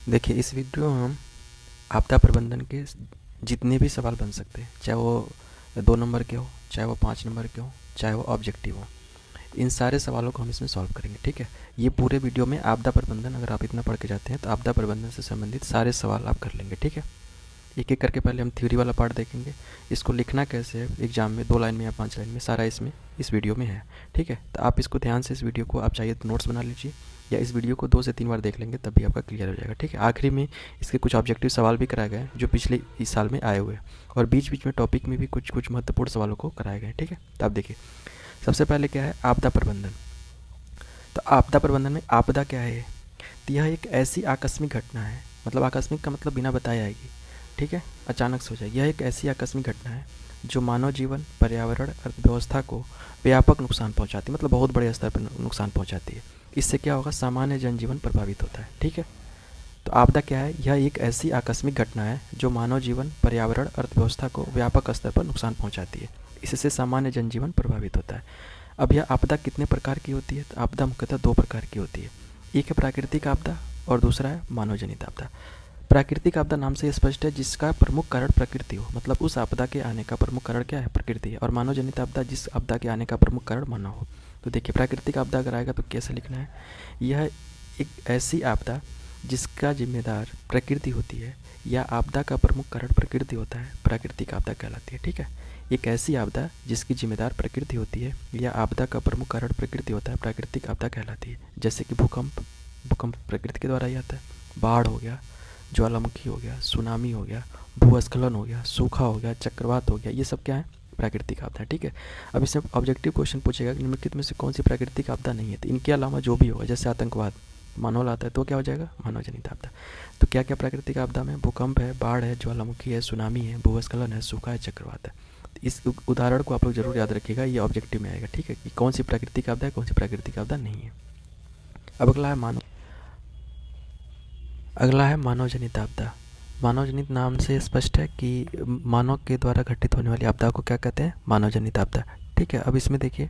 देखिए, इस वीडियो में हम आपदा प्रबंधन के जितने भी सवाल बन सकते हैं, चाहे वो 2 नंबर के हो, चाहे वो 5 नंबर के हो, चाहे वो ऑब्जेक्टिव हो, इन सारे सवालों को हम इसमें सॉल्व करेंगे। ठीक है, ये पूरे वीडियो में आपदा प्रबंधन, अगर आप इतना पढ़ के जाते हैं तो आपदा प्रबंधन से संबंधित सारे सवाल आप कर लेंगे। ठीक है, एक एक करके पहले हम थ्योरी वाला पार्ट देखेंगे, इसको लिखना कैसे है एग्जाम में 2 लाइन में या 5 लाइन में, सारा इसमें इस वीडियो में है। ठीक है, तो आप इसको ध्यान से, इस वीडियो को आप चाहिए तो नोट्स बना लीजिए, या इस वीडियो को 2 से 3 बार देख लेंगे तब भी आपका क्लियर हो जाएगा। ठीक है, आखिरी में इसके कुछ ऑब्जेक्टिव सवाल भी कराए गए जो पिछले इस साल में आए हुए हैं, और बीच बीच में टॉपिक में भी कुछ कुछ महत्वपूर्ण सवालों को कराए गए। ठीक है, तो आप देखिए, सबसे पहले क्या है आपदा प्रबंधन। तो आपदा प्रबंधन में आपदा क्या है? तो यह एक ऐसी आकस्मिक घटना है, मतलब आकस्मिक का मतलब बिना बताए आएगी। ठीक है, अचानक से हो जाएगी। यह एक ऐसी आकस्मिक घटना है जो मानव जीवन, पर्यावरण, अर्थव्यवस्था को व्यापक नुकसान पहुंचाती है, मतलब बहुत बड़े स्तर पर नुकसान पहुंचाती है। इससे क्या होगा? सामान्य जनजीवन प्रभावित होता है। ठीक है, तो आपदा क्या है? यह एक ऐसी आकस्मिक घटना है जो मानव जीवन, पर्यावरण, अर्थव्यवस्था को व्यापक स्तर पर नुकसान पहुंचाती है। इससे सामान्य जनजीवन प्रभावित होता है। अब यह आपदा कितने प्रकार की होती है? तो आपदा मुख्यतः 2 प्रकार की होती है। एक है प्राकृतिक आपदा और दूसरा है मानव जनित आपदा। प्राकृतिक आपदा नाम से स्पष्ट है जिसका प्रमुख कारण प्रकृति हो, मतलब उस आपदा के आने का प्रमुख कारण क्या है? प्रकृति है। और मानव जनित आपदा जिस आपदा के आने का प्रमुख कारण मानव हो। तो देखिए, प्राकृतिक आपदा अगर आएगा तो कैसे लिखना है? यह एक ऐसी आपदा जिसका जिम्मेदार प्रकृति होती है, या आपदा का प्रमुख कारण प्रकृति होता है, प्राकृतिक आपदा कहलाती है। ठीक है, एक ऐसी आपदा जिसकी जिम्मेदार प्रकृति होती है, या आपदा का प्रमुख कारण प्रकृति होता है, प्राकृतिक आपदा कहलाती है। जैसे कि भूकंप, भूकंप प्रकृति के द्वारा ही आता है। बाढ़ हो गया, ज्वालामुखी हो गया, सुनामी हो गया, भूस्खलन हो गया, सूखा हो गया, चक्रवात हो गया, ये सब क्या है? प्राकृतिक आपदा। ठीक है, अब इसमें ऑब्जेक्टिव क्वेश्चन पूछेगा कि निम्नलिखित में से कौन सी प्राकृतिक आपदा नहीं है? तो इनके अलावा जो भी होगा, जैसे आतंकवाद मानव लाता है तो क्या हो जाएगा? मानव जनित आपदा। तो क्या क्या प्राकृतिक आपदा में? भूकंप है, बाढ़ है, ज्वालामुखी है, सुनामी है, भूस्खलन है, सूखा है, चक्रवात है। तो इस उदाहरण को आप लोग जरूर याद रखिएगा, ये ऑब्जेक्टिव में आएगा। ठीक है, कि कौन सी प्राकृतिक आपदा है, कौन सी प्राकृतिक आपदा नहीं है। अब अगला है मानव जनित आपदा। मानव जनित नाम से स्पष्ट है कि मानव के द्वारा घटित होने वाली आपदा को क्या कहते हैं? मानव जनित आपदा। ठीक है, अब इसमें देखिए,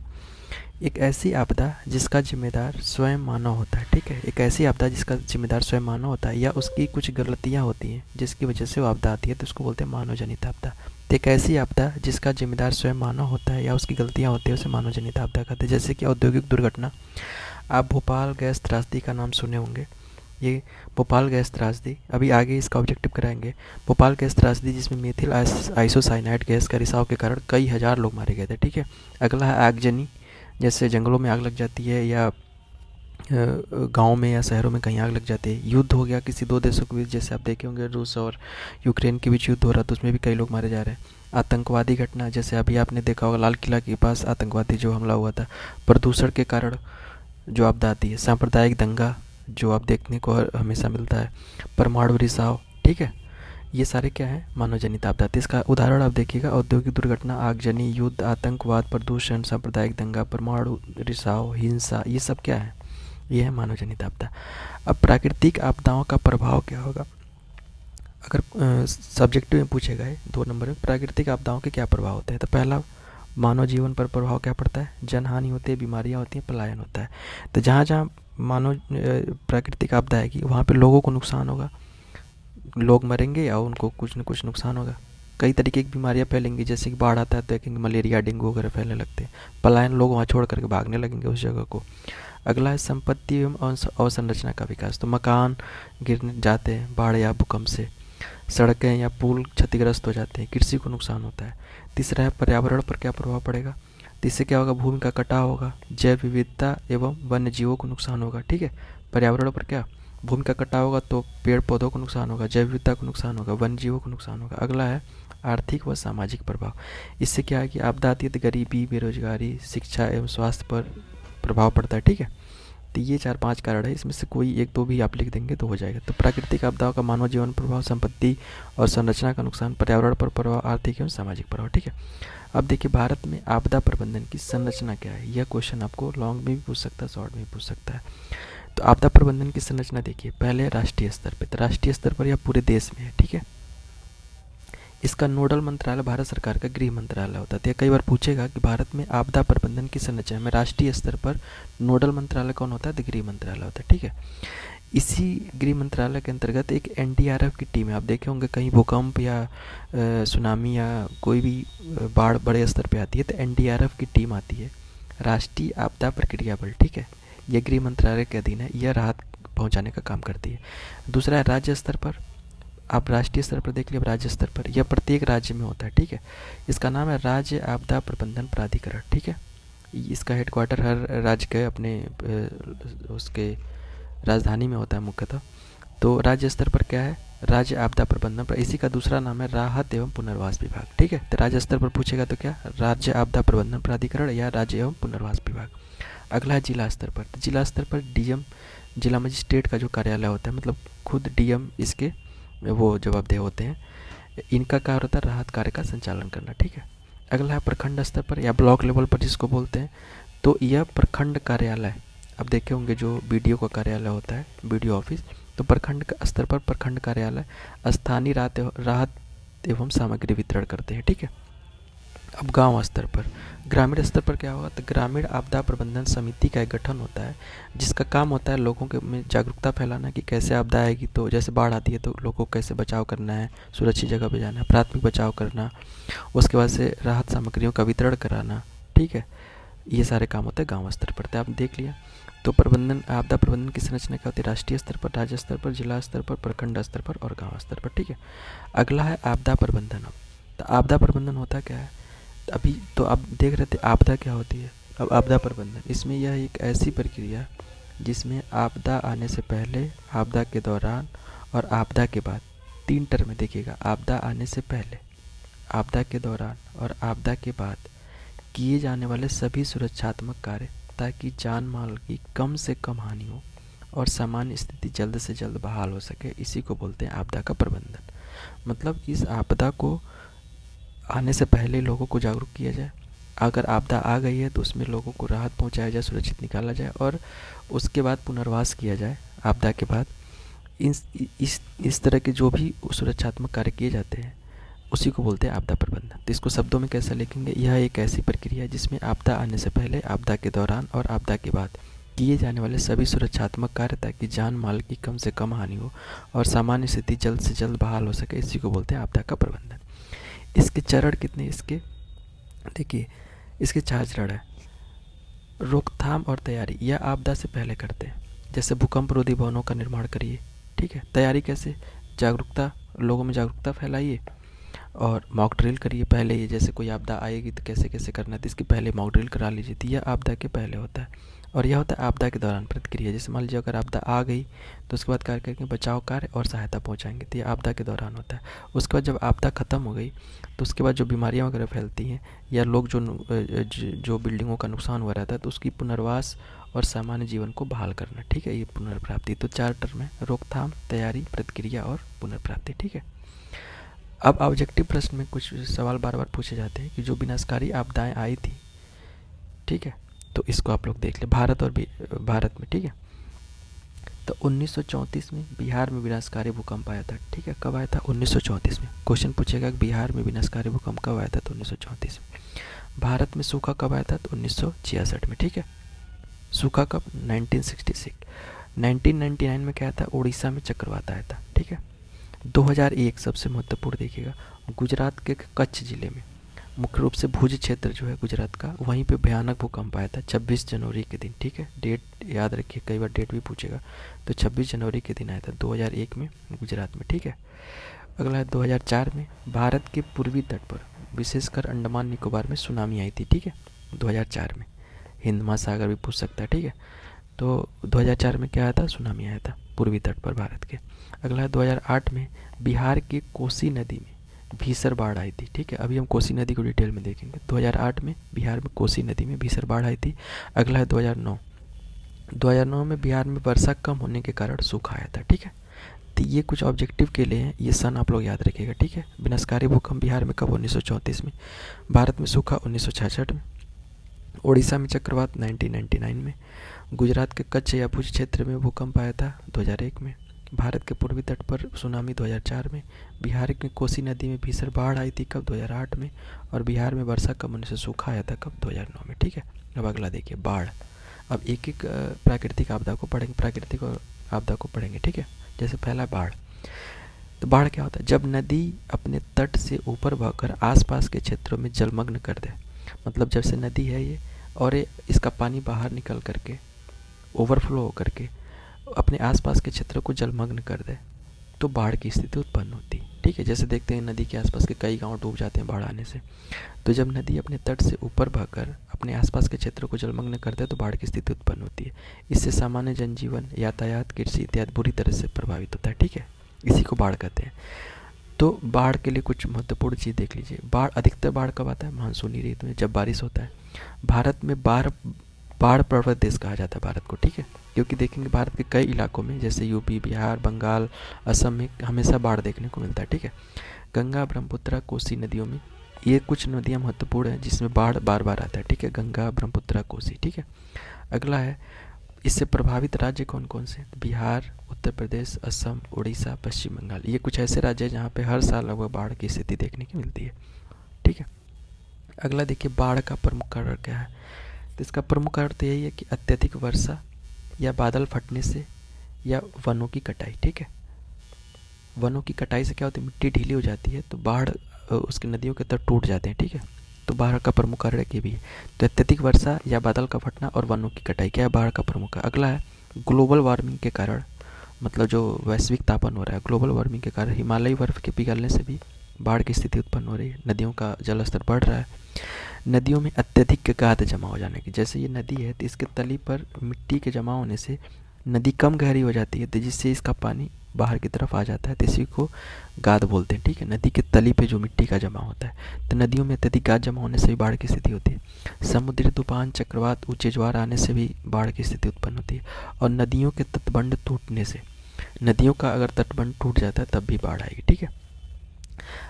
एक ऐसी आपदा जिसका जिम्मेदार स्वयं मानव होता है। ठीक है, एक ऐसी आपदा जिसका जिम्मेदार स्वयं मानव होता है, या उसकी कुछ गलतियां होती हैं जिसकी वजह से वो आपदा आती है, तो उसको बोलते हैं मानव जनित आपदा। तो एक ऐसी आपदा जिसका जिम्मेदार स्वयं मानव होता है या उसकी गलतियां होती है उसे मानव जनित आपदा कहते हैं। जैसे कि औद्योगिक दुर्घटना। आप भोपाल गैस त्रासदी का नाम सुने होंगे। ये भोपाल गैस त्रासदी, अभी आगे इसका ऑब्जेक्टिव कराएंगे। भोपाल गैस त्रासदी जिसमें मेथिल आइसोसाइनाइड गैस का रिसाव के कारण कई हजार लोग मारे गए थे। ठीक है, अगला है आगजनी। जैसे जंगलों में आग लग जाती है, या गांव में या शहरों में कहीं आग लग जाती है। युद्ध हो गया किसी 2 देशों के बीच, जैसे आप देखे होंगे रूस और यूक्रेन के बीच युद्ध हो रहा, तो उसमें भी कई लोग मारे जा रहे हैं। आतंकवादी घटना, जैसे अभी आपने देखा होगा लाल किला के पास आतंकवादी जो हमला हुआ था। प्रदूषण के कारण जो आपदा आती है। सांप्रदायिक दंगा जो आप देखने को हमेशा मिलता है। परमाणु रिसाव। ठीक है, ये सारे क्या है? मानव जनित आपदा। तो इसका उदाहरण आप देखिएगा, औद्योगिक दुर्घटना, आगजनी, युद्ध, आतंकवाद, प्रदूषण, सांप्रदायिक दंगा, परमाणु रिसाव, हिंसा, ये सब क्या है? ये है मानव जनित आपदा। अब प्राकृतिक आपदाओं का प्रभाव क्या होगा? अगर सब्जेक्टिव में पूछेगा ये 2 नंबर में, प्राकृतिक आपदाओं के क्या प्रभाव होते हैं? तो पहला, मानव जीवन पर प्रभाव क्या पड़ता है? जनहानि होती है, बीमारियां होती हैं, पलायन होता है। तो जहाँ जहाँ मानव प्राकृतिक आपदा आएगी वहाँ पे लोगों को नुकसान होगा, लोग मरेंगे या उनको कुछ न कुछ नुकसान होगा। कई तरीके की बीमारियां फैलेंगी, जैसे कि बाढ़ आता है तो देखेंगे मलेरिया, डेंगू वगैरह फैलने लगते हैं। पलायन, लोग वहाँ छोड़ करके भागने लगेंगे उस जगह को। अगला है संपत्ति एवं अवसंरचना का विकास। तो मकान गिरने जाते हैं बाढ़ या भूकंप से, सड़कें या पुल क्षतिग्रस्त हो जाते हैं, कृषि को नुकसान होता है। तीसरा है पर्यावरण पर क्या प्रभाव पड़ेगा? तो इससे क्या होगा? भूमि का कटाव होगा, जैव विविधता एवं वन्य जीवों को नुकसान होगा। ठीक है, पर्यावरण पर क्या? भूमि का कटाव होगा तो पेड़ पौधों को नुकसान होगा, जैव विविधता को नुकसान होगा, वन्य जीवों को नुकसान होगा। अगला है आर्थिक व सामाजिक प्रभाव। इससे क्या है कि आपदा आती है तो गरीबी, बेरोजगारी, शिक्षा एवं स्वास्थ्य पर प्रभाव पड़ता है। ठीक है, तो ये 4-5 कारण है, इसमें से कोई एक दो भी आप लिख देंगे तो हो जाएगा। तो प्राकृतिक आपदाओं का मानव जीवन प्रभाव, संपत्ति और संरचना का नुकसान, पर्यावरण पर प्रभाव, आर्थिक एवं सामाजिक प्रभाव। ठीक है, अब देखिए भारत में आपदा प्रबंधन की संरचना क्या है? यह क्वेश्चन आपको लॉन्ग में भी पूछ सकता है, शॉर्ट में भी पूछ सकता है। तो आपदा प्रबंधन की संरचना देखिए, पहले राष्ट्रीय स्तर पर, तो राष्ट्रीय स्तर पर या पूरे देश में है। ठीक है, इसका नोडल मंत्रालय भारत सरकार का गृह मंत्रालय होता है। तो कई बार पूछेगा कि भारत में आपदा प्रबंधन की संरचना में राष्ट्रीय स्तर पर नोडल मंत्रालय कौन होता है? तो गृह मंत्रालय होता है। ठीक है, इसी गृह मंत्रालय के अंतर्गत एक एनडीआरएफ की टीम है। आप देखे होंगे कहीं भूकंप या सुनामी या कोई भी बाढ़ बड़े स्तर पे आती है तो एनडीआरएफ की टीम आती है, राष्ट्रीय आपदा प्रक्रिया बल, ठीक है। यह गृह मंत्रालय के अधीन है, यह राहत पहुंचाने का काम करती है। दूसरा है राज्य स्तर पर। आप राष्ट्रीय स्तर पर देख लिया, अब राज्य स्तर पर यह प्रत्येक राज्य में होता है, ठीक है। इसका नाम है राज्य आपदा प्रबंधन प्राधिकरण, ठीक है। इसका हेडक्वार्टर हर राज्य के अपने उसके राजधानी में होता है मुख्यतः। तो राज्य स्तर पर क्या है, राज्य आपदा प्रबंधन पर, इसी का दूसरा नाम है राहत एवं पुनर्वास विभाग, ठीक है। तो राज्य स्तर पर पूछेगा तो क्या, राज्य आपदा प्रबंधन प्राधिकरण या राज्य एवं पुनर्वास विभाग। अगला है जिला स्तर पर। तो जिला स्तर पर डीएम, जिला मजिस्ट्रेट का जो कार्यालय होता है, मतलब खुद डीएम इसके वो जवाबदेह होते हैं। इनका कार्य होता है राहत कार्य का संचालन करना, ठीक है। अगला है प्रखंड स्तर पर या ब्लॉक लेवल पर जिसको बोलते हैं, तो यह प्रखंड कार्यालय, अब देखे होंगे जो बीडीओ का कार्यालय होता है, बीडीओ ऑफिस, तो प्रखंड स्तर पर प्रखंड कार्यालय स्थानीय राहत एवं सामग्री वितरण करते हैं, ठीक है। अब गांव स्तर पर, ग्रामीण स्तर पर क्या होगा, तो ग्रामीण आपदा प्रबंधन समिति का एक गठन होता है जिसका काम होता है लोगों के में जागरूकता फैलाना कि कैसे आपदा आएगी, तो जैसे बाढ़ आती है तो लोगों को कैसे बचाव करना है, सुरक्षित जगह पे जाना है, प्राथमिक बचाव करना, उसके बाद से राहत सामग्रियों का वितरण कराना, ठीक है। ये सारे काम होते हैं गांव स्तर पर। तो आप देख लिया, तो प्रबंधन, आपदा प्रबंधन की संरचना क्या होती है, राष्ट्रीय स्तर पर, राज्य स्तर पर, जिला स्तर पर, प्रखंड स्तर पर और गांव स्तर पर, ठीक है। अगला है आपदा प्रबंधन। अब तो आपदा प्रबंधन होता क्या है, अभी तो आप देख रहे थे आपदा क्या होती है। अब आपदा प्रबंधन, इसमें यह एक ऐसी प्रक्रिया जिसमें आपदा आने से पहले, आपदा के दौरान और आपदा के बाद, तीन टर्म में देखिएगा, आपदा आने से पहले, आपदा के दौरान और आपदा के बाद किए जाने वाले सभी सुरक्षात्मक कार्य ताकि जान माल की कम से कम हानि हो और सामान्य स्थिति जल्द से जल्द बहाल हो सके, इसी को बोलते हैं आपदा का प्रबंधन। मतलब इस आपदा को आने से पहले लोगों को जागरूक किया जाए, अगर आपदा आ गई है तो उसमें लोगों को राहत पहुंचाया जाए, सुरक्षित निकाला जाए और उसके बाद पुनर्वास किया जाए आपदा के बाद। इस तरह के जो भी सुरक्षात्मक कार्य किए जाते हैं उसी को बोलते हैं आपदा प्रबंधन। तो इसको शब्दों में कैसे लिखेंगे, यह एक ऐसी प्रक्रिया है जिसमें आपदा आने से पहले, आपदा के दौरान और आपदा के बाद किए जाने वाले सभी सुरक्षात्मक कार्य ताकि जान माल की कम से कम हानि हो और सामान्य स्थिति जल्द से जल्द बहाल हो सके, इसी को बोलते हैं आपदा का प्रबंधन। इसके चरण कितने, इसके देखिए, इसके 4 चरण है। रोकथाम और तैयारी, यह आपदा से पहले करते हैं, जैसे भूकंप रोधी भवनों का निर्माण करिए, ठीक है। तैयारी कैसे, जागरूकता, लोगों में जागरूकता फैलाइए और मॉक ड्रिल करिए पहले ही, जैसे कोई आपदा आएगी तो कैसे कैसे करना है तो इसकी पहले मॉक ड्रिल करा लीजिए, तो यह आपदा के पहले होता है। और यह होता है आपदा के दौरान प्रतिक्रिया, जैसे मान लीजिए अगर आपदा आ गई तो उसके बाद कार्य करेंगे बचाव कार्य और सहायता पहुंचाएंगे, तो यह आपदा के दौरान होता है। उसके बाद जब आपदा ख़त्म हो गई तो उसके बाद जो बीमारियां वगैरह फैलती हैं या लोग जो बिल्डिंगों का नुकसान हुआ रहता है तो उसकी पुनर्वास और सामान्य जीवन को बहाल करना, ठीक है, ये पुनर्प्राप्ति। तो 4 टर्म है, रोकथाम, तैयारी, प्रतिक्रिया और पुनर्प्राप्ति, ठीक है। अब ऑब्जेक्टिव प्रश्न में कुछ सवाल बार बार पूछे जाते हैं कि जो विनाशकारी आपदाएं आई थी, ठीक है, तो इसको आप लोग देख लें भारत और भारत में, ठीक है। तो 1934 में बिहार में विनाशकारी भूकंप आया था, ठीक है। कब आया था, 1934 में। क्वेश्चन पूछेगा कि बिहार में विनाशकारी भूकंप कब आया था, तो 1934 में। भारत में सूखा कब आया था, तो 1966 में, ठीक है। सूखा कब, 1966। 1999 में क्या था, उड़ीसा में चक्रवात आया था, ठीक है। 2001 सबसे महत्वपूर्ण देखिएगा, गुजरात के कच्छ जिले में, मुख्य रूप से भुज क्षेत्र जो है गुजरात का, वहीं पे भयानक भूकंप आया था 26 जनवरी के दिन, ठीक है। डेट याद रखिए, कई बार डेट भी पूछेगा, तो 26 जनवरी के दिन आया था 2001 में गुजरात में, ठीक है। अगला है 2004 में भारत के पूर्वी तट पर, विशेषकर अंडमान निकोबार में सुनामी आई थी, ठीक है, 2004 में। हिंद महासागर भी पूछ सकता है, ठीक है। तो 2004 में क्या आया था, सुनामी आया था पूर्वी तट पर भारत के। अगला है 2008 में बिहार के कोसी नदी में भीषण बाढ़ आई थी, ठीक है। अभी हम कोसी नदी को डिटेल में देखेंगे। 2008 में बिहार में कोसी नदी में भीषण बाढ़ आई थी। अगला है 2009। 2009 में बिहार में वर्षा कम होने के कारण सूखा आया था, ठीक है। तो ये कुछ ऑब्जेक्टिव के लिए हैं, ये सन आप लोग याद रखिएगा, ठीक है। विनाशकारी भूकंप बिहार में कब, 1934 में। भारत में सूखा 1966 में। उड़ीसा में चक्रवात 1999 में। गुजरात के कच्छ या भुज क्षेत्र में भूकंप आया था 2001 में। भारत के पूर्वी तट पर सुनामी 2004 में। बिहार की कोसी नदी में भीषण बाढ़ आई थी कब, 2008 में। और बिहार में वर्षा कम होने से सूखा आया था कब, 2009 में, ठीक है। अब अगला देखिए, बाढ़। अब एक एक प्राकृतिक आपदा को पढ़ेंगे, प्राकृतिक और आपदा को पढ़ेंगे, ठीक है। जैसे पहला बाढ़। तो बाढ़ क्या होता है? जब नदी अपने तट से ऊपर बहकर आसपास के क्षेत्रों में जलमग्न कर दे। मतलब जैसे नदी है ये, और इसका पानी बाहर निकल करके ओवरफ्लो होकर के अपने आसपास के क्षेत्रों को जलमग्न कर दे, तो बाढ़ की स्थिति उत्पन्न होती है, ठीक है। जैसे देखते हैं नदी के आसपास के कई गांव डूब जाते हैं बाढ़ आने से। तो जब नदी अपने तट से ऊपर बहकर अपने आसपास के क्षेत्रों को जलमग्न करता है तो बाढ़ की स्थिति उत्पन्न होती है। इससे सामान्य जनजीवन, यातायात, कृषि इत्यादि बुरी तरह से प्रभावित होता है, ठीक है। इसी को बाढ़ कहते हैं। तो बाढ़ के लिए कुछ महत्वपूर्ण चीज़ देख लीजिए। अधिकतर बाढ़ कब आता है? मानसूनी ऋतु में, जब बारिश होता है। भारत में बाढ़ प्रवण देश कहा जाता है भारत को, ठीक है। क्योंकि देखेंगे भारत के कई इलाकों में जैसे यूपी, बिहार, बंगाल, असम में हमेशा बाढ़ देखने को मिलता है, ठीक है। गंगा, ब्रह्मपुत्र, कोसी नदियों में ये कुछ नदियाँ महत्वपूर्ण हैं जिसमें बाढ़ बार बार आता है, ठीक है। गंगा, ब्रह्मपुत्र, कोसी, ठीक है। अगला है, इससे प्रभावित राज्य कौन कौन से? बिहार, उत्तर प्रदेश, असम, उड़ीसा, पश्चिम बंगाल। ये कुछ ऐसे राज्य हैं जहाँ पे हर साल लगभग बाढ़ की स्थिति देखने की मिलती है, ठीक है। अगला देखिए, बाढ़ का प्रमुख कारण क्या है? तो इसका प्रमुख कारण तो यही है कि अत्यधिक वर्षा या बादल फटने से या वनों की कटाई, ठीक है। वनों की कटाई से क्या होती है? मिट्टी ढीली हो जाती है तो बाढ़ उसके नदियों के तट टूट जाते हैं, ठीक है। तो बाढ़ का प्रमुख कारण ये भी है। तो अत्यधिक वर्षा या बादल का फटना और वनों की कटाई क्या है? बाढ़ का प्रमुख है। अगला है, ग्लोबल वार्मिंग के कारण, मतलब जो वैश्विक तापन हो रहा है, ग्लोबल वार्मिंग के कारण हिमालयी बर्फ के पिघलने से भी बाढ़ की स्थिति उत्पन्न हो रही है। नदियों का जलस्तर बढ़ रहा है। नदियों में अत्यधिक गाद जमा हो जाने की, जैसे ये नदी है तो इसके तली पर मिट्टी के जमा होने से नदी कम गहरी हो जाती है, तो जिससे इसका पानी बाहर की तरफ आ जाता है, तो इसी को गाद बोलते हैं, ठीक है। नदी के तली पे जो मिट्टी का जमा होता है, तो नदियों में अत्यधिक गाद जमा होने से भी बाढ़ की स्थिति होती है। समुद्री तूफान, चक्रवात, ऊंचे ज्वार आने से भी बाढ़ की स्थिति उत्पन्न होती है। और नदियों के तटबंध टूटने से, नदियों का अगर तटबंध टूट जाता है तब भी बाढ़ आएगी, ठीक है।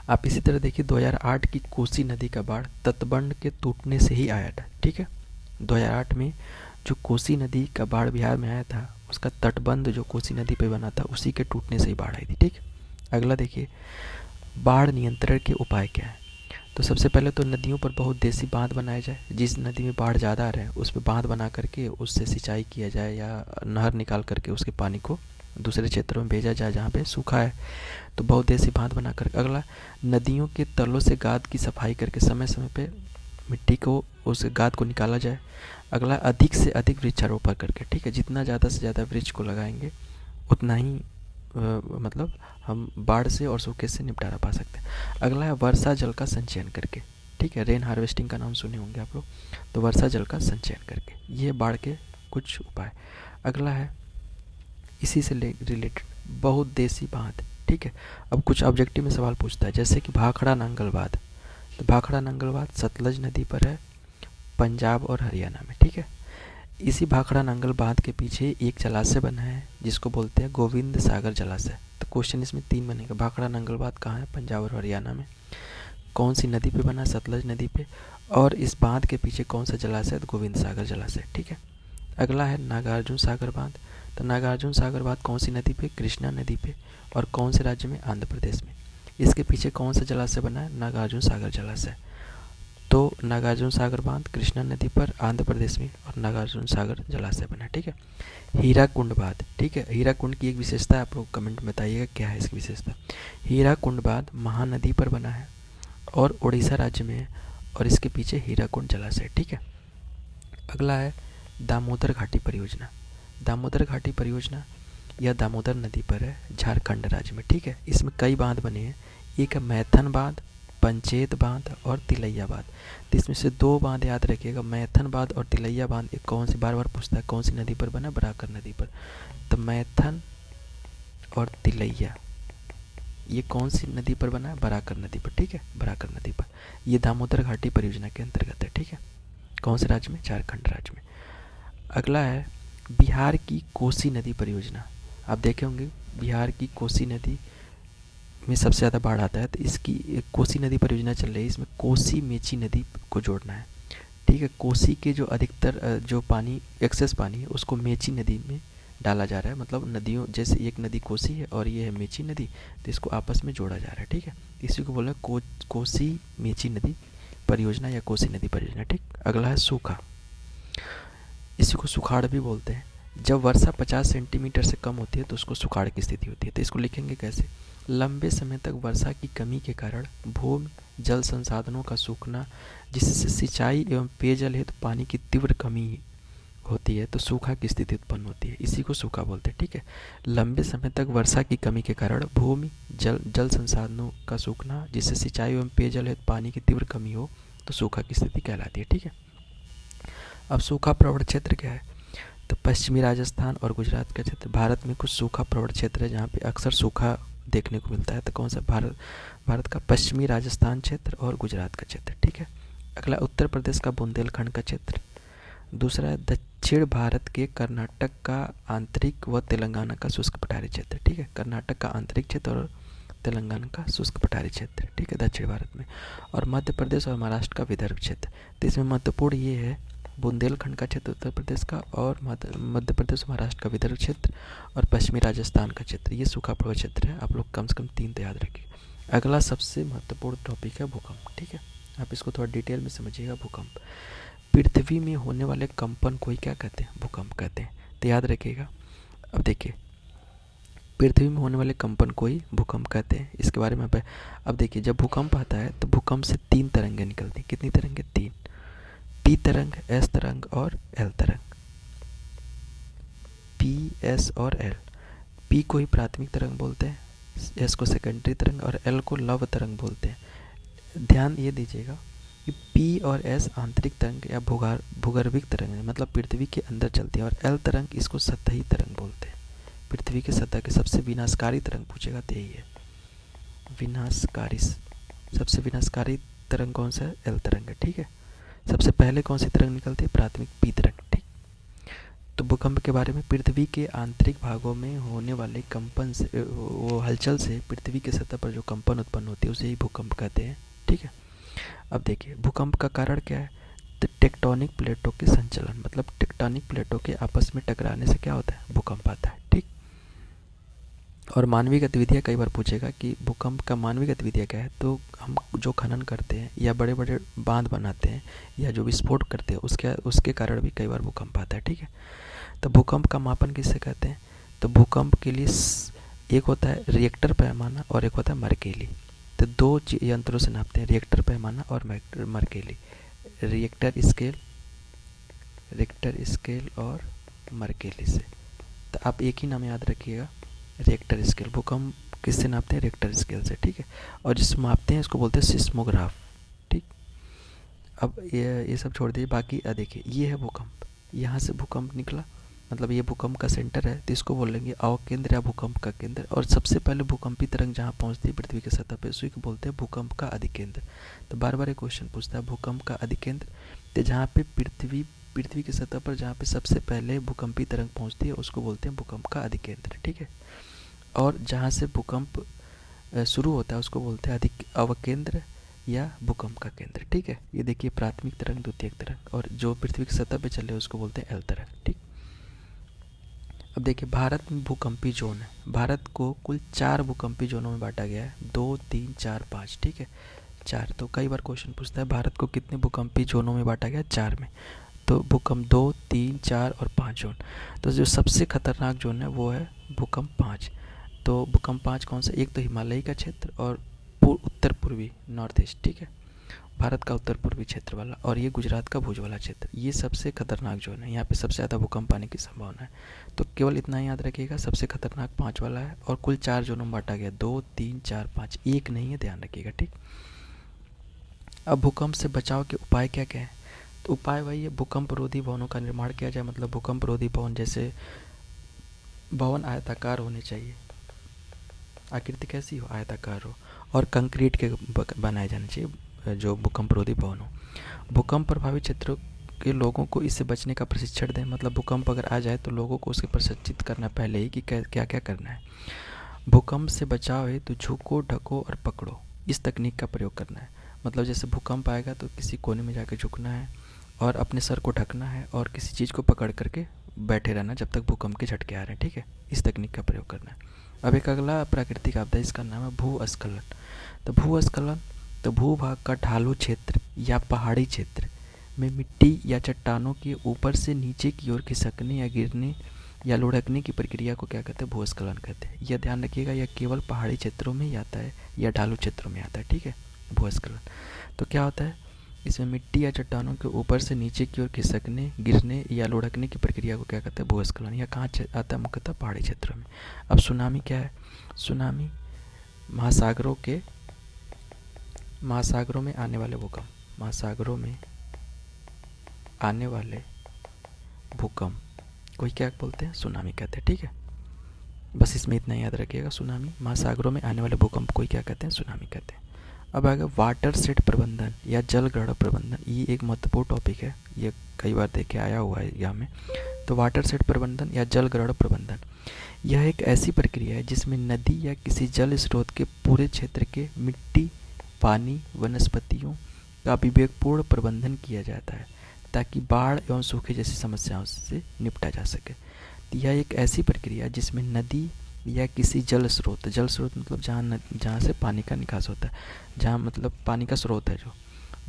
आप इसी तरह देखिए 2008 की कोसी नदी का बाढ़ तटबंध के टूटने से ही आया था, ठीक है। 2008 में जो कोसी नदी का बाढ़ बिहार में आया था, उसका तटबंध जो कोसी नदी पे बना था उसी के टूटने से ही बाढ़ आई थी, ठीक। अगला देखिए, बाढ़ नियंत्रण के उपाय क्या है? तो सबसे पहले तो नदियों पर बहुत देसी बांध बनाए जाए। जिस नदी में बाढ़ ज़्यादा आ रहा है उस पर बांध बना करके उससे सिंचाई किया जाए, या नहर निकाल करके उसके पानी को दूसरे क्षेत्रों में भेजा जाए जहाँ पे सूखा है, तो बहुत देसी बांध बना कर। अगला, नदियों के तलों से गाद की सफाई करके समय समय पे मिट्टी को, उस गाद को निकाला जाए। अगला, अधिक से अधिक वृक्षारोपण करके, ठीक है। जितना ज़्यादा से ज़्यादा वृक्ष को लगाएंगे उतना ही मतलब हम बाढ़ से और सूखे से निपटारा पा सकते हैं। अगला है, वर्षा जल का संचयन करके, ठीक है। रेन हार्वेस्टिंग का नाम सुने होंगे आप लोग। तो वर्षा जल का संचयन करके, ये बाढ़ के कुछ उपाय। अगला है, इसी से रिलेटेड बहुत देसी बांध, ठीक है। अब कुछ ऑब्जेक्टिव में सवाल पूछता है, जैसे कि भाखड़ा नांगल बांध। तो भाखड़ा नांगल बांध सतलज नदी पर है, पंजाब और हरियाणा में, ठीक है। इसी भाखड़ा नांगल बांध के पीछे एक जलाशय बना है जिसको बोलते हैं गोविंद सागर जलाशय। तो क्वेश्चन इसमें 3 बनेगा। भाखड़ा नांगल बांध कहाँ है? पंजाब और हरियाणा में। कौन सी नदी पे बना? सतलज नदी पे। और इस बांध के पीछे कौन सा जलाशय? तो गोविंद सागर जलाशय, ठीक है। अगला है, नागार्जुन सागर बांध। तो नागार्जुन सागर बांध कौन सी नदी पे? कृष्णा नदी पे। और कौन से राज्य में? आंध्र प्रदेश में। इसके पीछे कौन सा जलाशय बना है? नागार्जुन सागर जलाशय। तो नागार्जुन सागर बांध कृष्णा नदी पर, आंध्र प्रदेश में, और नागार्जुन सागर जलाशय बना, ठीक है। हीराकुंड बांध, ठीक है। हीराकुंड की एक विशेषता है, आप लोग कमेंट में बताइएगा क्या है इसकी विशेषता। हीराकुंड बांध महानदी पर बना है और उड़ीसा राज्य में है, और इसके पीछे हीराकुंड जलाशय, ठीक है। अगला है, दामोदर घाटी परियोजना। दामोदर घाटी परियोजना यह दामोदर नदी पर है, झारखंड राज्य में, ठीक है। इसमें कई बांध बने हैं। एक है मैथन बांध, पंचेत बांध और तिलैया बांध। तो इसमें से 2 बांध याद रखिएगा, मैथन बांध और तिलैया बांध। एक कौन सी, बार बार पूछता है कौन सी नदी पर बना? बराकर नदी पर। तो मैथन और तिलैया ये कौन सी नदी पर बना है? बराकर नदी पर, ठीक है, बराकर नदी पर। ये दामोदर घाटी परियोजना के अंतर्गत है, ठीक है। कौन से राज्य में? झारखंड राज्य में। अगला है, बिहार की कोसी नदी परियोजना। आप देखे होंगे बिहार की कोसी नदी में सबसे ज़्यादा बाढ़ आता है, तो इसकी एक कोसी नदी परियोजना चल रही है। इसमें कोसी मेची नदी को जोड़ना है, ठीक है। कोसी के जो अधिकतर जो पानी, एक्सेस पानी है, उसको मेची नदी में डाला जा रहा है। मतलब नदियों, जैसे एक नदी कोसी है और ये है मेची नदी, तो इसको आपस में जोड़ा जा रहा है, ठीक है। इसी को बोल रहे हैं कोसी मेची नदी परियोजना या कोसी नदी परियोजना, ठीक। अगला है सूखा। इसी को सुखाड़ भी बोलते हैं। जब वर्षा 50 सेंटीमीटर से कम होती है तो उसको सुखाड़ की स्थिति होती है। तो इसको लिखेंगे कैसे? लंबे समय तक वर्षा की कमी के कारण भूमि जल संसाधनों का सूखना, जिससे सिंचाई एवं पेयजल हेतु पानी की तीव्र कमी होती है, तो सूखा की स्थिति उत्पन्न होती है। इसी को सूखा बोलते हैं। ठीक है, लंबे समय तक वर्षा की कमी के कारण भूमि जल संसाधनों का सूखना, जिससे सिंचाई एवं पेयजल हेतु पानी की तीव्र कमी हो, तो सूखा की स्थिति कहलाती है। ठीक है, अब सूखा प्रवण क्षेत्र क्या है? तो पश्चिमी राजस्थान और गुजरात का क्षेत्र। भारत में कुछ सूखा प्रवण क्षेत्र है जहाँ पे अक्सर सूखा देखने को मिलता है। तो कौन सा? भारत का पश्चिमी राजस्थान क्षेत्र और गुजरात का क्षेत्र। ठीक है, अगला उत्तर प्रदेश का बुंदेलखंड का क्षेत्र। दूसरा है दक्षिण भारत के कर्नाटक का आंतरिक व तेलंगाना का शुष्क पठारी क्षेत्र। ठीक है, कर्नाटक का आंतरिक क्षेत्र और तेलंगाना का शुष्क पठारी क्षेत्र। ठीक है, दक्षिण भारत में। और मध्य प्रदेश और महाराष्ट्र का विदर्भ क्षेत्र। तो इसमें महत्वपूर्ण ये है, बुंदेलखंड का क्षेत्र उत्तर प्रदेश का, और मध्य प्रदेश महाराष्ट्र का विदर्भ क्षेत्र, और पश्चिमी राजस्थान का क्षेत्र, ये सूखा प्रवण क्षेत्र है। आप लोग कम से कम 3 तो याद रखिए। अगला सबसे महत्वपूर्ण टॉपिक है भूकंप। ठीक है, आप इसको थोड़ा डिटेल में समझिएगा। भूकंप, पृथ्वी में होने वाले कंपन को ही क्या कहते हैं? भूकंप कहते हैं। तो याद रखिएगा। अब देखिए, पृथ्वी में होने वाले कंपन को ही भूकंप कहते हैं। इसके बारे में अब देखिए, जब भूकंप आता है तो भूकंप से 3 तरंगें निकलती हैं। कितनी तरंगें? 3। पी तरंग, एस तरंग और एल तरंग। पी, एस और एल। पी को ही प्राथमिक तरंग बोलते हैं, एस को सेकेंडरी तरंग और एल को लव तरंग बोलते हैं। ध्यान ये दीजिएगा कि पी और एस आंतरिक तरंग या भूगर्भिक तरंग है, मतलब पृथ्वी के अंदर चलती है। और एल तरंग, इसको सतही तरंग बोलते हैं। पृथ्वी के सतह के सबसे विनाशकारी तरंग पूछेगा तो यही है, विनाशकारी। सबसे विनाशकारी तरंग कौन सा है? एल तरंग है। ठीक है, सबसे पहले कौन सी तरंग निकलती है? प्राथमिक पी तरंग। ठीक, तो भूकंप के बारे में, पृथ्वी के आंतरिक भागों में होने वाले कंपन से, वो हलचल से पृथ्वी के सतह पर जो कंपन उत्पन्न होती है उसे ही भूकंप कहते हैं। ठीक है, अब देखिए, भूकंप का कारण क्या है? तो टेक्टोनिक प्लेटों के संचलन, मतलब टेक्टोनिक प्लेटों के आपस में टकराने से क्या होता है? भूकंप आता है। ठीक, और मानवीय गतिविधियाँ कई बार पूछेगा कि भूकंप का मानवीय गतिविधियाँ क्या है? तो हम जो खनन करते हैं या बड़े बड़े बांध बनाते हैं या जो विस्फोट करते हैं, उसके कारण भी कई बार भूकंप आता है। ठीक है, तो भूकंप का मापन किससे कहते हैं? तो भूकंप के लिए एक होता है रिएक्टर पैमाना और एक होता है मर्केली। तो 2 यंत्रों से नापते हैं, रिएक्टर पैमाना और मर्केली। रिएक्टर स्केल और मर्केली से। तो आप एक ही नाम याद रखिएगा, रिएक्टर स्केल। भूकंप किससे नापते हैं? रिएक्टर स्केल से। ठीक है, और जिससे मापते हैं इसको बोलते हैं सिस्मोग्राफ। ठीक, अब ये सब छोड़ दीजिए, बाकी देखिए, ये है भूकंप। यहाँ से भूकंप निकला, मतलब ये भूकंप का सेंटर है, तो इसको बोलेंगे अवकेंद्र या भूकंप का केंद्र। और सबसे पहले भूकंपी तरंग जहाँ पहुँचती है पृथ्वी के सतह पे, उसी को बोलते हैं भूकंप का अधिकेंद्र। तो बार बार एक क्वेश्चन पूछता है, भूकंप का अधिकेंद्र, तो जहाँ पे पृथ्वी की सतह पर जहाँ पे सबसे पहले भूकंपी तरंग पहुँचती है उसको बोलते हैं भूकंप का अधिकेंद्र। ठीक है, और जहाँ से भूकंप शुरू होता है उसको बोलते हैं अवकेंद्र या भूकंप का केंद्र। ठीक है, ये देखिए, प्राथमिक तरंग, द्वितीयक तरंग, और जो पृथ्वी की सतह पे चले उसको बोलते हैं एल तरंग। ठीक, अब देखिए, भारत में भूकंपी जोन है। भारत को कुल 4 भूकंपी जोनों में बांटा गया है, 2, 3, 4, 5। ठीक है, 4। तो कई बार क्वेश्चन पूछता है भारत को कितने भूकंपी जोनों में बांटा गया? 4 में। तो भूकंप 2, 3, 4 और 5 जोन। तो जो सबसे खतरनाक जोन है वो है भूकंप 5। तो भूकंप 5 कौन सा? एक तो हिमालयी का क्षेत्र और उत्तर पूर्वी, नॉर्थ ईस्ट। ठीक है, भारत का उत्तर पूर्वी क्षेत्र वाला, और ये गुजरात का भुज वाला क्षेत्र, ये सबसे खतरनाक जोन है। यहाँ पे सबसे ज़्यादा भूकंप आने की संभावना है। तो केवल इतना ही याद रखिएगा, सबसे खतरनाक 5 वाला है, और कुल 4 जोनों में बांटा गया, 2, 3, 4, 5, एक नहीं है, ध्यान रखिएगा। ठीक, अब भूकंप से बचाव के उपाय क्या क्या हैं? तो उपाय वही है, भूकंप रोधी भवनों का निर्माण किया जाए। मतलब भूकंप रोधी भवन, जैसे भवन आयताकार होने चाहिए, आकृति कैसी हो? आयताकार हो, और कंक्रीट के बनाए जाने चाहिए जो भूकंप रोधी भवन हो। भूकंप प्रभावित क्षेत्रों के लोगों को इससे बचने का प्रशिक्षण दें। मतलब भूकंप अगर आ जाए तो लोगों को उसके प्रशिक्षित करना पहले ही कि क्या क्या करना है। भूकंप से बचाव है तो झुको, ढको और पकड़ो, इस तकनीक का प्रयोग करना है। मतलब जैसे भूकंप आएगा तो किसी कोने में जाकर झुकना है और अपने सर को ढकना है और किसी चीज़ को पकड़ करके बैठे रहना जब तक भूकंप के झटके आ रहे हैं। ठीक है, इस तकनीक का प्रयोग करना है। अब एक अगला प्राकृतिक आपदा, इसका नाम है भूस्खलन। तो भूस्खलन, तो भूभाग का ढालू क्षेत्र या पहाड़ी क्षेत्र में मिट्टी या चट्टानों के ऊपर से नीचे की ओर खिसकने या गिरने या लुढ़कने की प्रक्रिया को क्या कहते हैं, भूस्खलन कहते हैं। यह ध्यान रखिएगा, यह केवल पहाड़ी क्षेत्रों में ही आता है या ढालू क्षेत्रों में आता है, ठीक है, भूस्खलन। तो क्या होता है, इसमें मिट्टी या चट्टानों के ऊपर से नीचे की ओर खिसकने, गिरने या लुढ़कने की प्रक्रिया को क्या कहते हैं, भूस्खलन। यह कहाँ आता है, मुख्यतः पहाड़ी क्षेत्रों में। अब सुनामी क्या है, सुनामी महासागरों में आने वाले भूकंप, महासागरों में आने वाले भूकंप कोई क्या बोलते हैं, सुनामी कहते हैं, ठीक है। बस इसमें इतना याद रखिएगा, सुनामी, महासागरों में आने वाले भूकंप कोई क्या कहते हैं, सुनामी कहते हैं। अब आगे वाटर सेट प्रबंधन या जल ग्रहण प्रबंधन, ये एक महत्वपूर्ण टॉपिक है, ये कई बार देख के आया हुआ है एग्जाम में। तो वाटर सेट प्रबंधन या जल ग्रहण प्रबंधन, यह एक ऐसी प्रक्रिया है जिसमें नदी या किसी जल स्रोत के पूरे क्षेत्र के मिट्टी, पानी, वनस्पतियों का विवेकपूर्ण प्रबंधन किया जाता है ताकि बाढ़ एवं सूखे जैसी समस्याओं से निपटा जा सके। यह एक ऐसी प्रक्रिया है जिसमें नदी या किसी जल स्रोत मतलब जहाँ से पानी का निकास होता है, जहाँ मतलब पानी का स्रोत है जो,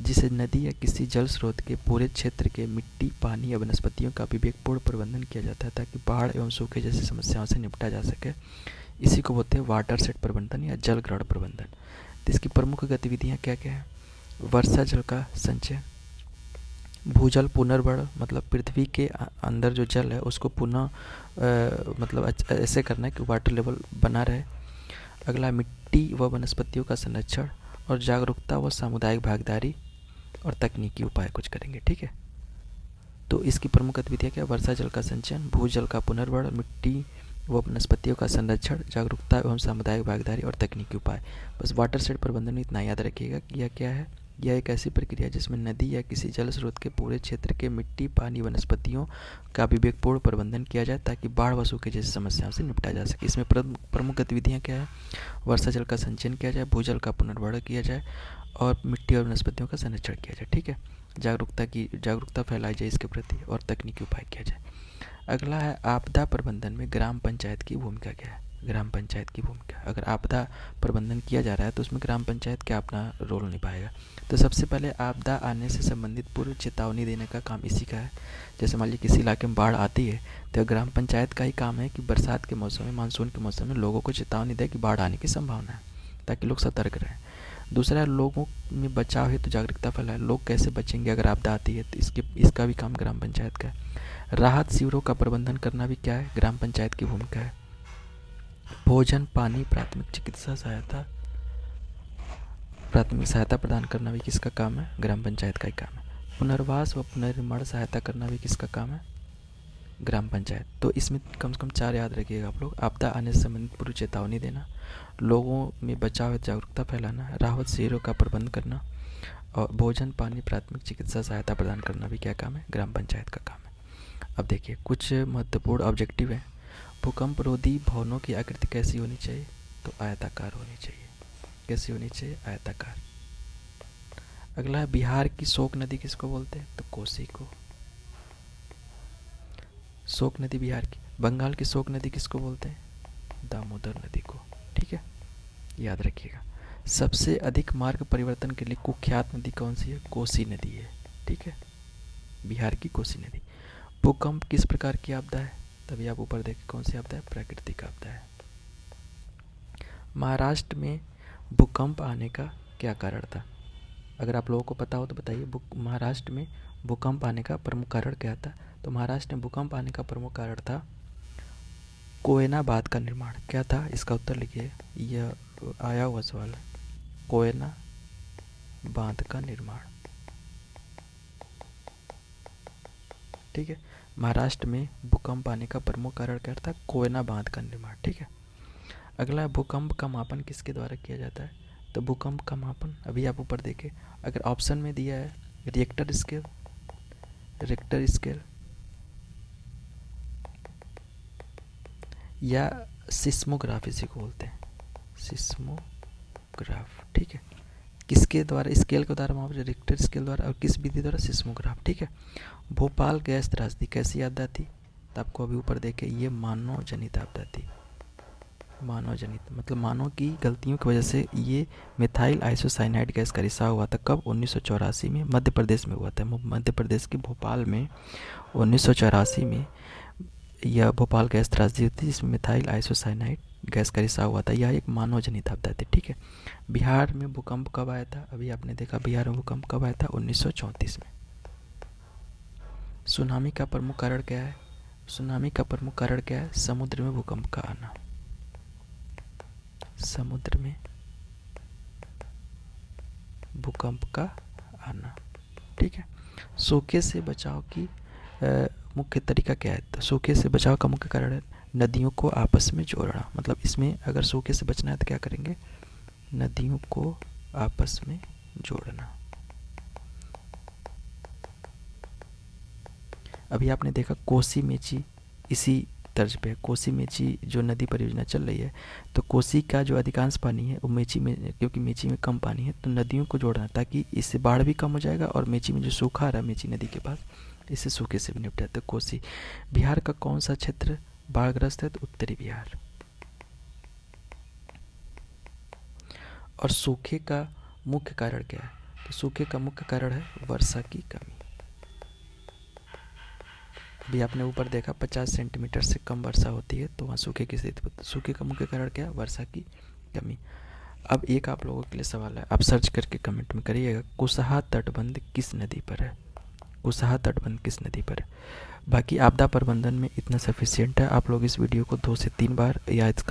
जिसे नदी या किसी जल स्रोत के पूरे क्षेत्र के मिट्टी, पानी या वनस्पतियों का विवेकपूर्ण प्रबंधन किया जाता है ताकि बाढ़ एवं सूखे जैसी समस्याओं से निपटा जा सके। इसी को बोलते हैं वाटर सेट प्रबंधन या जल ग्रहण प्रबंधन। तो इसकी प्रमुख गतिविधियाँ क्या क्या है, वर्षा जल का संचय, भूजल पुनर्भरण मतलब पृथ्वी के अंदर जो जल है उसको पुनः मतलब ऐसे करना है कि वाटर लेवल बना रहे। अगला मिट्टी व वनस्पतियों का संरक्षण, और जागरूकता व सामुदायिक भागीदारी और तकनीकी उपाय कुछ करेंगे, ठीक है। तो इसकी प्रमुख गतिविधियाँ क्या, वर्षा जल का संचयन, भूजल का पुनर्भरण, मिट्टी व वनस्पतियों का संरक्षण, जागरूकता एवं सामुदायिक भागीदारी और तकनीकी उपाय। बस वाटर सेट प्रबंधन में इतना याद रखिएगा कि यह क्या है, यह एक ऐसी प्रक्रिया है जिसमें नदी या किसी जल स्रोत के पूरे क्षेत्र के मिट्टी, पानी, वनस्पतियों का विवेकपूर्ण प्रबंधन किया जाए ताकि बाढ़ व सूखे जैसी समस्याओं से निपटा जा सके। इसमें प्रमुख गतिविधियाँ क्या है, वर्षा जल का संचयन किया जाए, भूजल का पुनर्भरण किया जाए और मिट्टी और वनस्पतियों का संरक्षण किया जाए, ठीक है। जागरूकता फैलाई जाए इसके प्रति और तकनीकी उपाय किया जाए। अगला है आपदा प्रबंधन में ग्राम पंचायत की भूमिका क्या है, ग्राम पंचायत की भूमिका। अगर आपदा प्रबंधन किया जा रहा है तो उसमें ग्राम पंचायत क्या अपना रोल निभाएगा। तो सबसे पहले आपदा आने से संबंधित पूर्व चेतावनी देने का काम इसी का है। जैसे मान लीजिए किसी इलाके में बाढ़ आती है तो ग्राम पंचायत का ही काम है कि बरसात के मौसम में, मानसून के मौसम में लोगों को चेतावनी दे कि बाढ़ आने की संभावना है ताकि लोग सतर्क रहें। दूसरा, लोगों में बचाव हेतु जागरूकता फैलाए, लोग कैसे बचेंगे अगर आपदा आती है, तो इसका भी काम ग्राम पंचायत का है। राहत शिविरों का प्रबंधन करना भी क्या है, ग्राम पंचायत की भूमिका है। भोजन, पानी, प्राथमिक सहायता प्रदान करना भी किसका काम है, ग्राम पंचायत का ही काम है। पुनर्वास व पुनर्निर्माण सहायता करना भी किसका काम है, ग्राम पंचायत। तो इसमें कम से कम 4 याद रखिएगा आप लोग, आपदा आने से संबंधित पूर्व चेतावनी देना, लोगों में बचाव जागरूकता फैलाना, राहत शिविरों का प्रबंध करना और भोजन, पानी, प्राथमिक चिकित्सा सहायता प्रदान करना भी क्या काम है, ग्राम पंचायत का काम है। अब देखिए कुछ महत्वपूर्ण ऑब्जेक्टिव हैं। भूकंप रोधी भवनों की आकृति कैसी होनी चाहिए, तो आयताकार होनी चाहिए। कैसी होनी चाहिए, आयताकार। अगला है बिहार की शोक नदी किसको बोलते हैं, तो कोसी को। शोक नदी बिहार की। बंगाल की शोक नदी किसको बोलते हैं, दामोदर नदी को, ठीक है, याद रखिएगा। सबसे अधिक मार्ग परिवर्तन के लिए कुख्यात नदी कौन सी है, कोसी नदी है, ठीक है, बिहार की कोसी नदी। भूकंप किस प्रकार की आपदा है, तभी आप ऊपर देखें कौन सी आपदा है, प्राकृतिक आपदा है। महाराष्ट्र में भूकंप आने का क्या कारण था, अगर आप लोगों को पता हो तो बताइए। महाराष्ट्र में भूकंप आने का प्रमुख कारण क्या था, तो महाराष्ट्र में भूकंप आने का प्रमुख कारण था कोयना बांध का निर्माण। क्या था, इसका उत्तर लिखिए, यह आया हुआ सवाल है, कोयना बांध का निर्माण, ठीक है। महाराष्ट्र में भूकंप आने का प्रमुख कारण क्या था, कोयना बांध का निर्माण, ठीक है। अगला, भूकंप का मापन किसके द्वारा किया जाता है, तो भूकंप का मापन अभी आप ऊपर देखें, अगर ऑप्शन में दिया है रिएक्टर स्केल या सिस्मोग्राफ, इसी को बोलते हैं सिस्मोग्राफ, ठीक है। किसके द्वारा, स्केल के द्वारा मापा, रिक्टर स्केल द्वारा, और किस विधि द्वारा, सिस्मोग्राफ, ठीक है। भोपाल गैस त्रासदी कैसी आपदा थी, तो आपको अभी ऊपर देखे ये मानव जनित आपदा थी। मानव जनित मतलब मानव की गलतियों की वजह से ये मिथाइल आइसोसाइनाइड गैस का रिसाव हुआ था। कब, 1984 में, मध्य प्रदेश में हुआ था। मध्य प्रदेश के भोपाल में 1984 में यह भोपाल गैस त्रासदी थी जिसमें मिथाइल आइसोसाइनाइड गैस का रिसाव हुआ था। यह एक मानव जनित आपदा थी। ठीक है। बिहार में भूकंप कब आया था? अभी आपने देखा बिहार में भूकंप कब आया था? 1934 में। सुनामी का प्रमुख कारण क्या है? सुनामी का प्रमुख कारण क्या है? समुद्र में भूकंप का आना। समुद्र में भूकंप का आना। ठीक है। सूखे से बचाव की मुख्य तरीका क्या है? तो सूखे से बचाव का मुख्य कारण है नदियों को आपस में जोड़ना। मतलब इसमें अगर सूखे से बचना है तो क्या करेंगे? नदियों को आपस में जोड़ना। अभी आपने देखा कोसी मेची इसी तर्ज पे है। कोसी मेची जो नदी परियोजना चल रही है, तो कोसी का जो अधिकांश पानी है वो मेची में, क्योंकि मेची में कम पानी है तो नदियों को जोड़ना ताकि इससे बाढ़ भी कम हो जाएगा और मेची में जो सूखा आ रहा है मेची नदी के पास, इससे सूखे से भी निपटा। तो कोसी। बिहार का कौन सा क्षेत्र बाढ़ग्रस्त है? तो उत्तरी बिहार। और सूखे का मुख्य कारण क्या है? तो सूखे का मुख्य कारण है वर्षा की कमी। अभी आपने ऊपर देखा 50 सेंटीमीटर से कम वर्षा होती है तो वहाँ सूखे की स्थिति होती है। सूखे का मुख्य कारण क्या है? वर्षा की कमी। अब एक आप लोगों के लिए सवाल है, आप सर्च करके कमेंट में करिएगा, कुशहा तटबंध किस नदी पर है? कुशहा तटबंध किस नदी पर है? बाकी आपदा प्रबंधन में इतना सफिशिएंट है। आप लोग इस वीडियो को 2 से 3 बार या इसका